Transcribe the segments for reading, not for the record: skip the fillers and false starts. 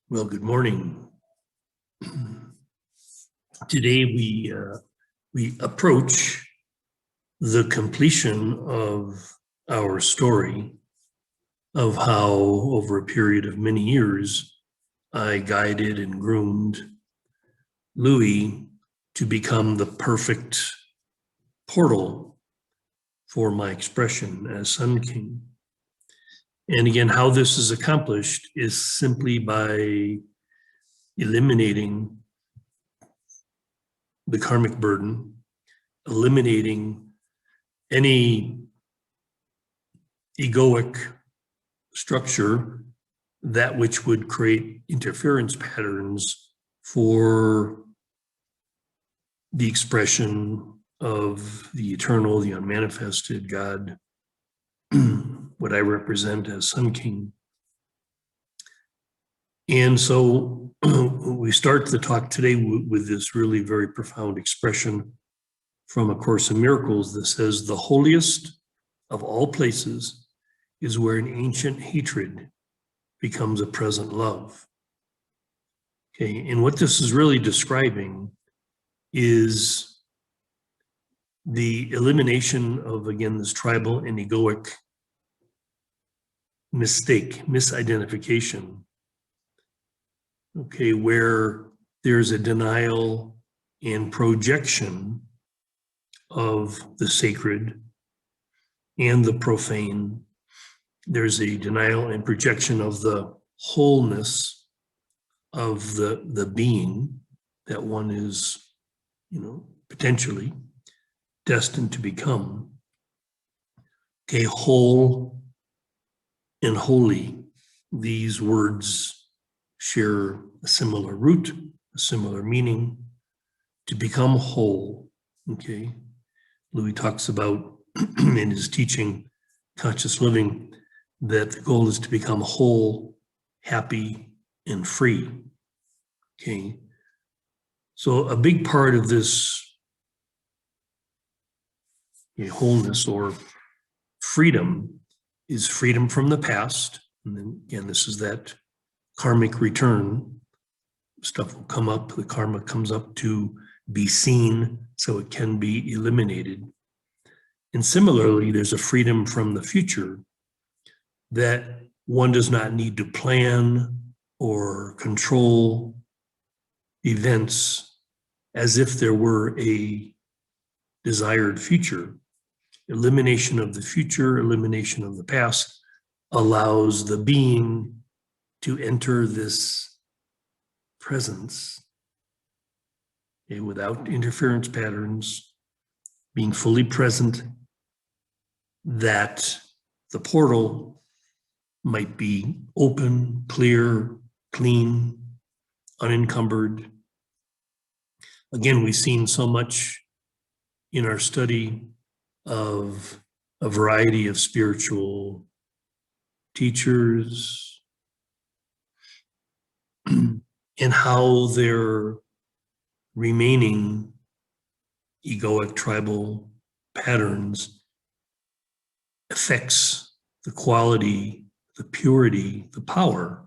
Well, good morning. Today we approach the completion of our story of how, over a period of many years, I guided and groomed Louis to become the perfect portal for my expression as Sun King. And again, how this is accomplished is simply by eliminating the karmic burden, eliminating any egoic structure, that which would create interference patterns for the expression of the eternal, the unmanifested God, what I represent as Sun King. And so we start the talk today with this really very profound expression from A Course in Miracles that says, the holiest of all places is where an ancient hatred becomes a present love. Okay, and what this is really describing is the elimination of, again, this tribal and egoic misidentification. Okay, where there's a denial and projection of the sacred and the profane. There's a denial and projection of the wholeness of the being that one is, potentially destined to become. Okay, whole and holy, these words share a similar root, a similar meaning. To become whole, okay? Louis talks about in his teaching, Conscious Living, that the goal is to become whole, happy, and free, okay? So a big part of this wholeness or freedom is freedom from the past. And then again, this is that karmic return. Stuff will come up, the karma comes up to be seen so it can be eliminated. And similarly, there's a freedom from the future that one does not need to plan or control events as if there were a desired future. Elimination of the future, elimination of the past allows the being to enter this presence, without interference patterns, being fully present, that the portal might be open, clear, clean, unencumbered. Again, we've seen so much in our study of a variety of spiritual teachers, and how their remaining egoic tribal patterns affects the quality, the purity, the power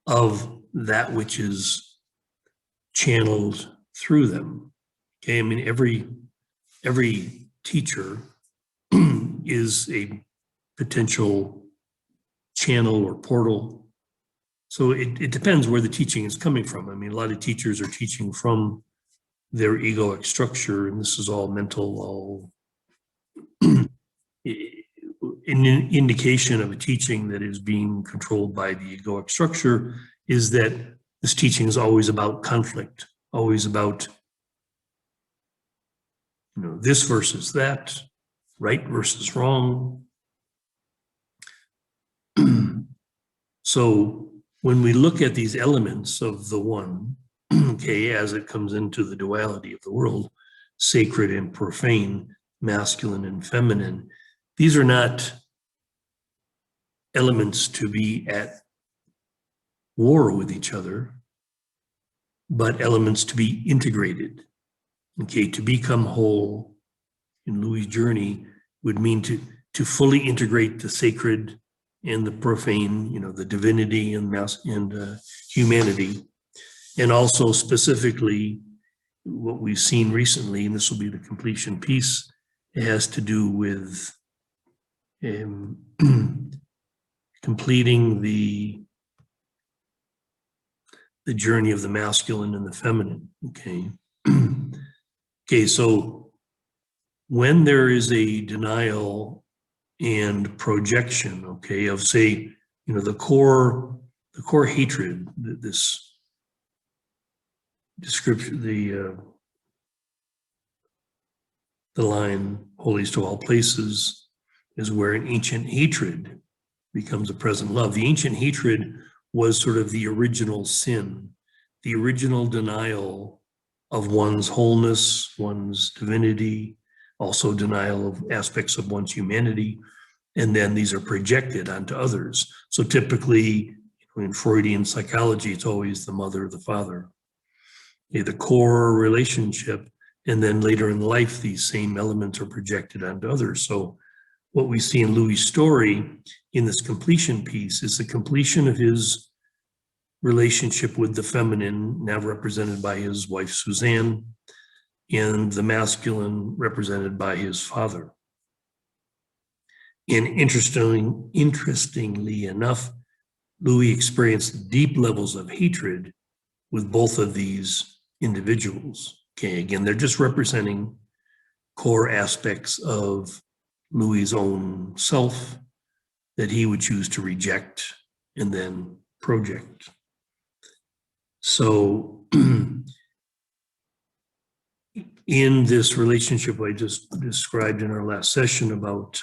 of that which is channeled through them. Okay, I mean, every teacher is a potential channel or portal. So it depends where the teaching is coming from. I mean, a lot of teachers are teaching from their egoic structure, and this is all mental, all an indication of a teaching that is being controlled by the egoic structure is that this teaching is always about conflict, always about, this versus that, right versus wrong. So when we look at these elements of the one, okay, as it comes into the duality of the world, sacred and profane, masculine and feminine, these are not elements to be at war with each other, but elements to be integrated. Okay, to become whole in Louis' journey would mean to fully integrate the sacred and the profane, the divinity and humanity. And also specifically what we've seen recently, and this will be the completion piece, it has to do with completing the journey of the masculine and the feminine. Okay. Okay, so when there is a denial and projection, okay, of, say, the core hatred, this description, the line holiest to all places is where an ancient hatred becomes a present love. The ancient hatred was sort of the original sin, the original denial of one's wholeness, one's divinity, also denial of aspects of one's humanity. And then these are projected onto others. So typically in Freudian psychology, it's always the mother, the father, the core relationship. And then later in life, these same elements are projected onto others. So what we see in Louis' story in this completion piece is the completion of his relationship with the feminine, now represented by his wife, Suzanne, and the masculine represented by his father. And interestingly enough, Louis experienced deep levels of hatred with both of these individuals. Okay, again, they're just representing core aspects of Louis' own self that he would choose to reject and then project. So in this relationship I just described in our last session about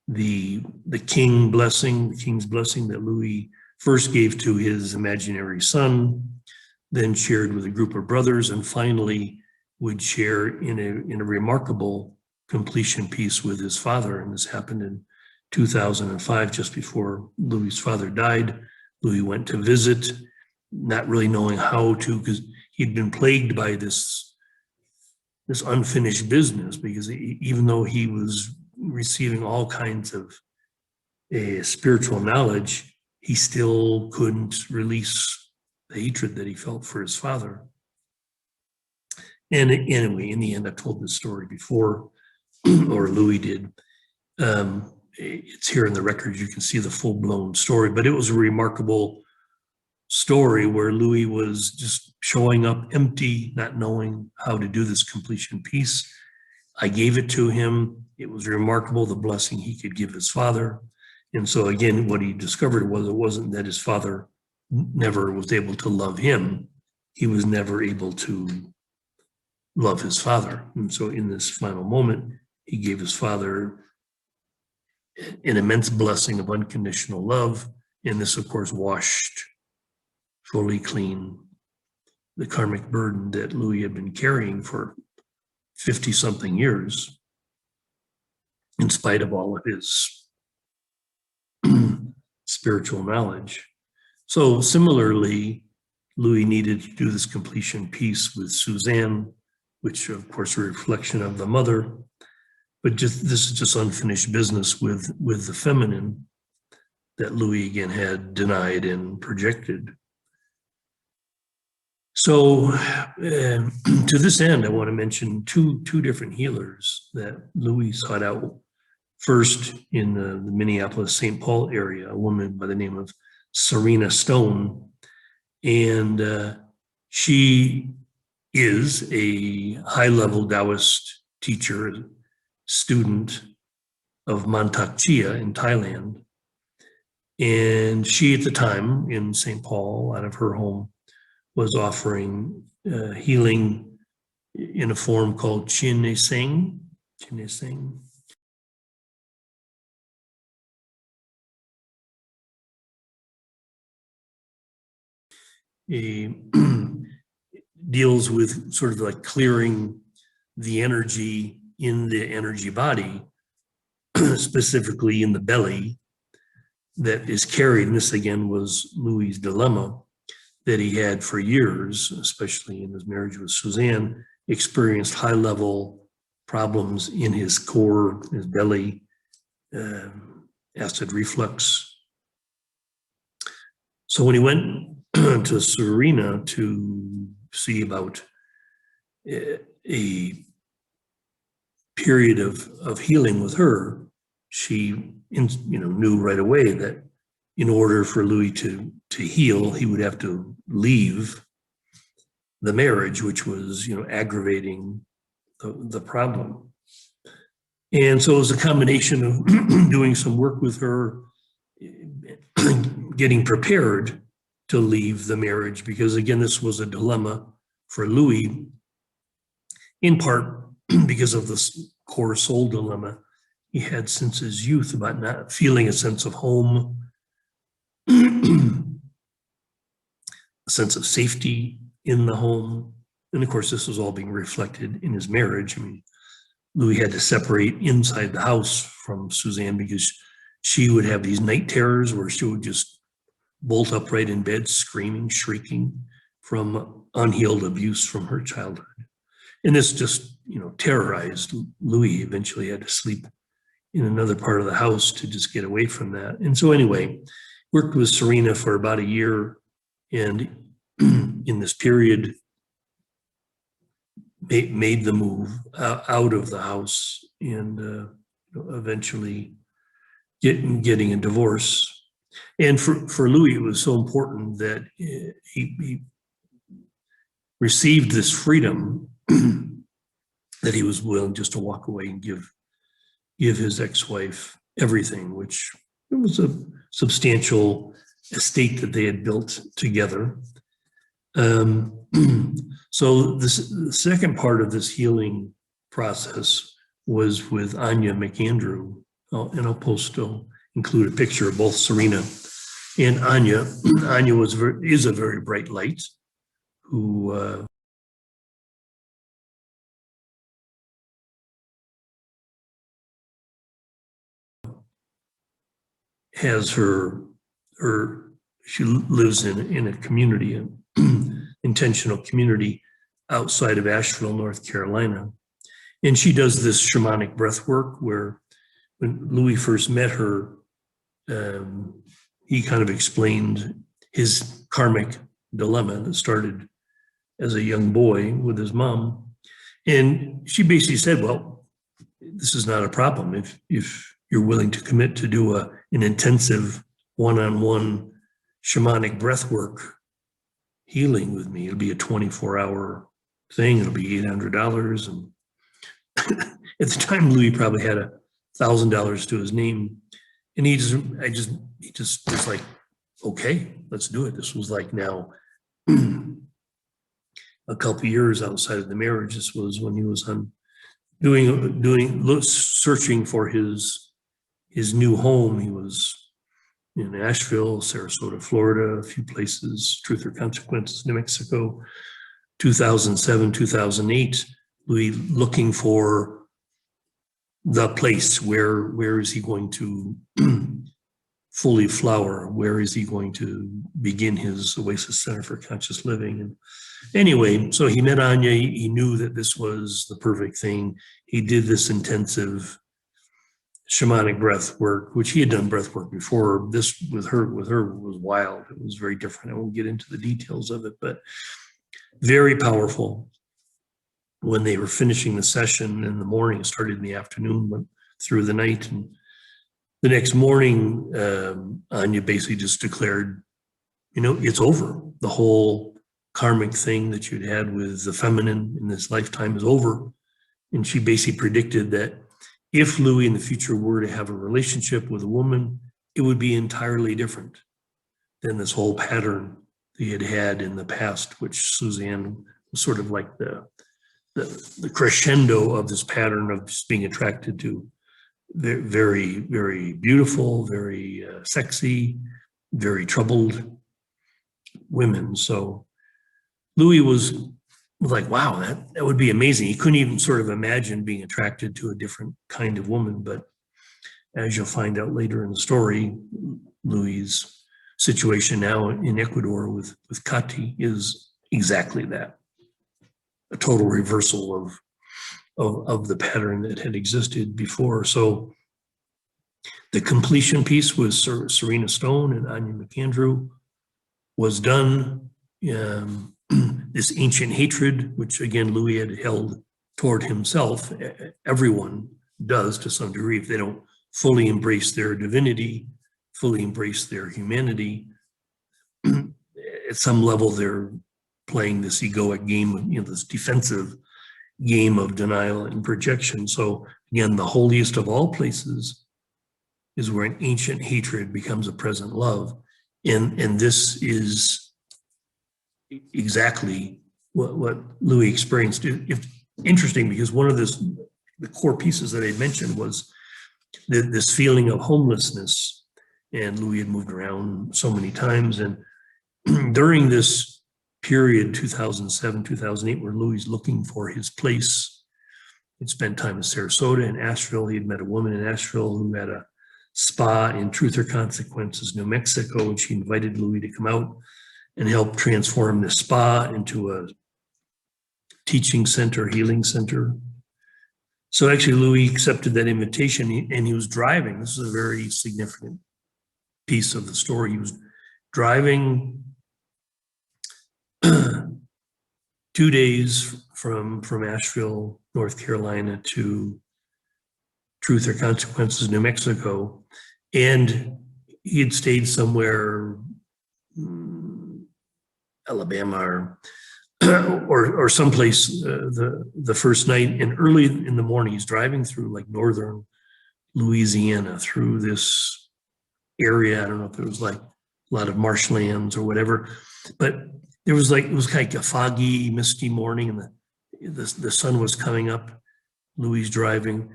the king's blessing that Louis first gave to his imaginary son, then shared with a group of brothers, and finally would share in a remarkable completion piece with his father. And this happened in 2005, just before Louis' father died. Louis went to visit, not really knowing how to, because he'd been plagued by this unfinished business, because even though he was receiving all kinds of spiritual knowledge, he still couldn't release the hatred that he felt for his father. And anyway, in the end, I've told this story before, or Louis did. It's here in the records. You can see the full-blown story, but it was a remarkable story where Louis was just showing up empty, not knowing how to do this completion piece. I gave it to him. It was remarkable, the blessing he could give his father. And so again, what he discovered was it wasn't that his father never was able to love him. He was never able to love his father. And so in this final moment, he gave his father an immense blessing of unconditional love. And this, of course, washed fully clean the karmic burden that Louis had been carrying for 50-something years, in spite of all of his spiritual knowledge. So similarly, Louis needed to do this completion piece with Suzanne, which of course a reflection of the mother, but this is just unfinished business with the feminine that Louis again had denied and projected. So to this end, I want to mention two different healers that Louis sought out. First, in the Minneapolis, St. Paul area, a woman by the name of Serena Stone. And she is a high-level Taoist teacher, student of Mantak Chia in Thailand. And she, at the time, in St. Paul, out of her home, was offering healing in a form called Chineseng. Deals with sort of like clearing the energy in the energy body, specifically in the belly, that is carried. And this again was Louis' dilemma that he had for years, especially in his marriage with Suzanne, experienced high-level problems in his core, his belly, acid reflux. So when he went to Serena to see about a period of healing with her, she knew right away that in order for Louis to heal, he would have to leave the marriage, which was aggravating the problem. And so it was a combination of doing some work with her, getting prepared to leave the marriage, because again, this was a dilemma for Louis, in part because of this core soul dilemma he had since his youth about not feeling a sense of home, a sense of safety in the home. And of course, this was all being reflected in his marriage. I mean, Louis had to separate inside the house from Suzanne because she would have these night terrors where she would just bolt upright in bed, screaming, shrieking from unhealed abuse from her childhood. And this just, terrorized Louis. He eventually had to sleep in another part of the house to just get away from that. And so anyway, worked with Serena for about a year, and in this period, made the move out of the house, and eventually getting a divorce. And for Louis, it was so important that he received this freedom that he was willing just to walk away and give his ex-wife everything, which it was a substantial estate that they had built together. So the second part of this healing process was with Anya McAndrew, and I'll include a picture of both Serena and Anya. Anya is a very bright light who has she lives in a community, an intentional community outside of Asheville, North Carolina. And she does this shamanic breath work where when Louis first met her, he kind of explained his karmic dilemma that started as a young boy with his mom. And she basically said, well, this is not a problem. If you're willing to commit to do an intensive one-on-one shamanic breath work healing with me, it'll be a 24-hour thing. It'll be $800. And at the time, Louis probably had $1,000 to his name. And he just was like, okay, let's do it. This was like now a couple years outside of the marriage. This was when he was searching for his new home. He was in Asheville, Sarasota, Florida, a few places, Truth or Consequences, New Mexico, 2007, 2008, Louis looking for the place where is he going to fully flower? Where is he going to begin his Oasis Center for Conscious Living? And anyway, so he met Anya. He knew that this was the perfect thing. He did this intensive shamanic breath work, which he had done breath work before. This with her was wild. It was very different. I won't get into the details of it, but very powerful. When they were finishing the session in the morning, it started in the afternoon, went through the night, and the next morning, Anya basically just declared, it's over. The whole karmic thing that you'd had with the feminine in this lifetime is over. And she basically predicted that if Louis in the future were to have a relationship with a woman, it would be entirely different than this whole pattern he had had in the past, which Suzanne was sort of like the crescendo of this pattern of just being attracted to very, very beautiful, very sexy, very troubled women. So Louis was like, wow, that would be amazing. He couldn't even sort of imagine being attracted to a different kind of woman. But as you'll find out later in the story, Louis's situation now in Ecuador with Kati is exactly that. A total reversal of the pattern that had existed before. So The completion piece with Serena Stone and Anya McAndrew was done. This ancient hatred, which again Louis had held toward himself, everyone does to some degree if they don't fully embrace their divinity, fully embrace their humanity. At some level, they're playing this egoic game, this defensive game of denial and projection. So again, the holiest of all places is where an ancient hatred becomes a present love. And this is exactly what Louis experienced. It's interesting because one of the core pieces that I mentioned was this feeling of homelessness. And Louis had moved around so many times. And during this period, 2007, 2008, where Louis looking for his place, he'd spent time in Sarasota and Asheville. He had met a woman in Asheville who had a spa in Truth or Consequences, New Mexico, and she invited Louis to come out and help transform the spa into a teaching center, healing center. So actually Louis accepted that invitation and he was driving. This is a very significant piece of the story. He was driving 2 days from Asheville, North Carolina to Truth or Consequences, New Mexico. And he had stayed somewhere, Alabama or someplace the first night. And early in the morning, he's driving through like northern Louisiana, through this area. I don't know if it was like a lot of marshlands or whatever, but it was like a foggy, misty morning, and the sun was coming up. Louis driving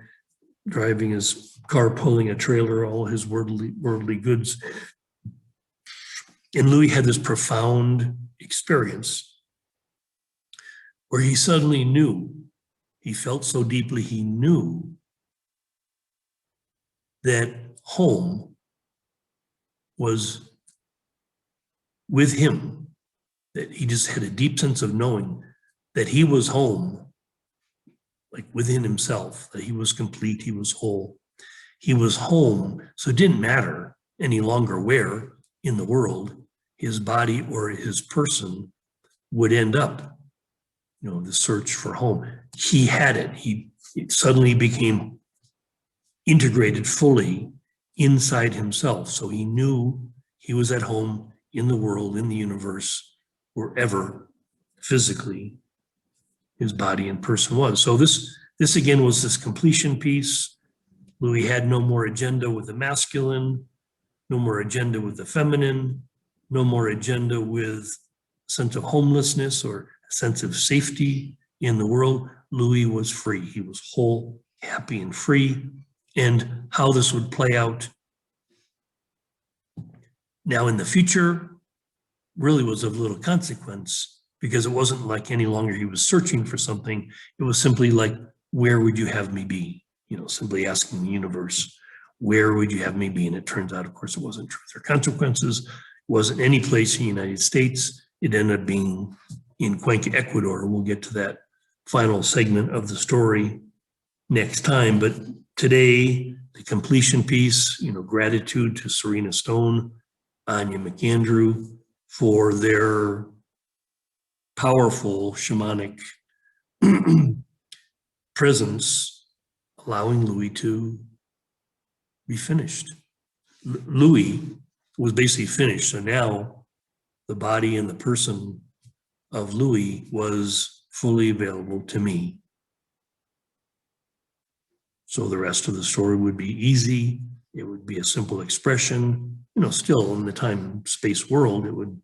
his car, pulling a trailer, all his worldly goods. And Louis had this profound experience where he suddenly knew, he felt so deeply, he knew that home was with him, that he just had a deep sense of knowing that he was home, like within himself, that he was complete, he was whole. He was home, so it didn't matter any longer where in the world his body or his person would end up. The search for home. He had it. It suddenly became integrated fully inside himself. So he knew he was at home in the world, in the universe, wherever physically his body and person was. So this again was this completion piece. Louis had no more agenda with the masculine, no more agenda with the feminine, no more agenda with a sense of homelessness or a sense of safety in the world. Louis was free. He was whole, happy, and free. And how this would play out now in the future really was of little consequence, because it wasn't like any longer he was searching for something. It was simply like, where would you have me be? Simply asking the universe, where would you have me be? And it turns out, of course, it wasn't Truth or Consequences. It wasn't any place in the United States. It ended up being in Cuenca, Ecuador. We'll get to that final segment of the story next time. But today, the completion piece, gratitude to Serena Stone, Anya McAndrew, for their powerful shamanic presence, allowing Louis to be finished. Louis was basically finished. So now the body and the person of Louis was fully available to me. So the rest of the story would be easy. It would be a simple expression. Still in the time-space world, it would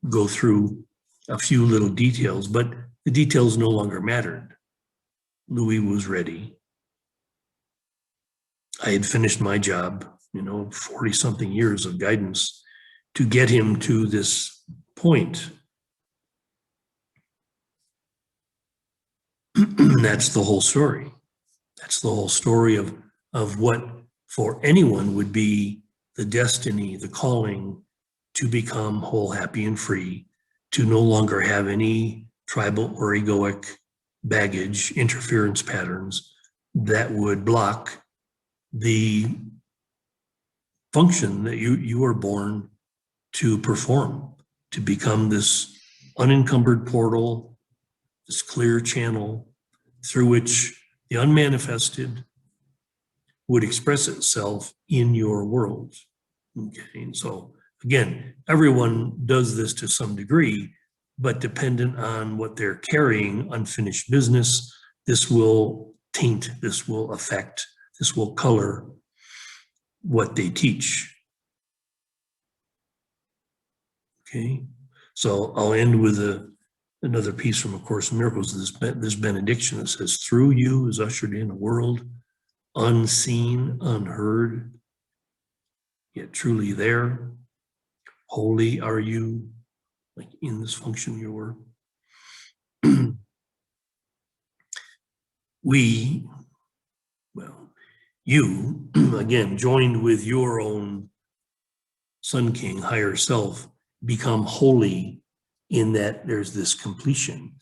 go through a few little details, but the details no longer mattered. Louis was ready. I had finished my job, 40-something years of guidance to get him to this point. That's the whole story. That's the whole story of what for anyone would be the destiny, the calling to become whole, happy, and free, to no longer have any tribal or egoic baggage, interference patterns that would block the function that you are born to perform, to become this unencumbered portal, this clear channel through which the unmanifested would express itself in your world. Okay, and so again, everyone does this to some degree, but dependent on what they're carrying, unfinished business, this will taint, this will affect, this will color what they teach. Okay, so I'll end with another piece from A Course in Miracles, this benediction that says, through you is ushered in a world unseen, unheard, yet truly there. Holy are you, like in this function you were. We, well, you, again, joined with your own Sun King, higher self, become holy in that there's this completion.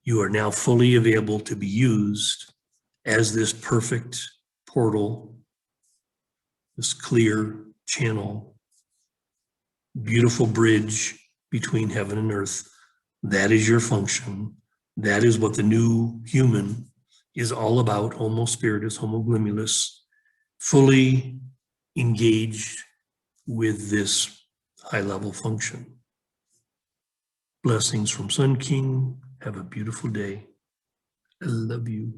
You are now fully available to be used as this perfect portal, this clear channel, beautiful bridge between heaven and earth. That is your function. That is what the new human is all about, Homo spiritus, Homo glimiulus, fully engaged with this high-level function. Blessings from Sun King. Have a beautiful day. I love you.